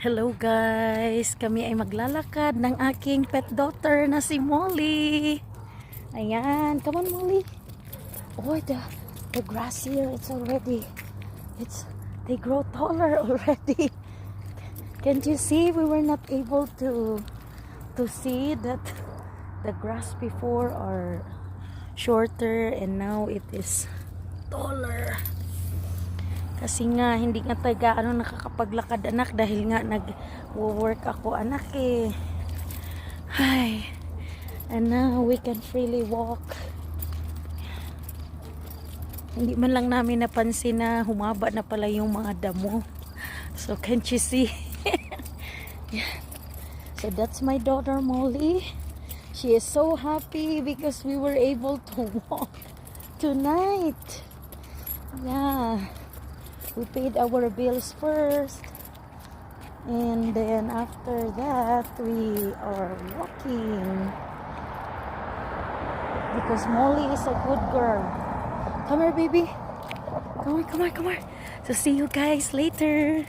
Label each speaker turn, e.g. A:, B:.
A: Hello guys! Kami ay maglalakad ng aking pet daughter na si Molly. Ayan, come on Molly. Oh, the grass here, they grow taller already. Can't you see? We were not able to see that the grass before are shorter and now it is taller. Kasi nga, hindi nga tayo nakakapaglakad anak dahil nga nag-work ako anak eh. Hi. And now we can freely walk. Hindi man lang namin napansin na humaba na pala yung mga damo. So can't you see? Yeah. So that's my daughter Molly. She is so happy because we were able to walk tonight. Yeah. We paid our bills first, and then after that we are walking because Molly is a good girl. Come here baby, come on. So see you guys later.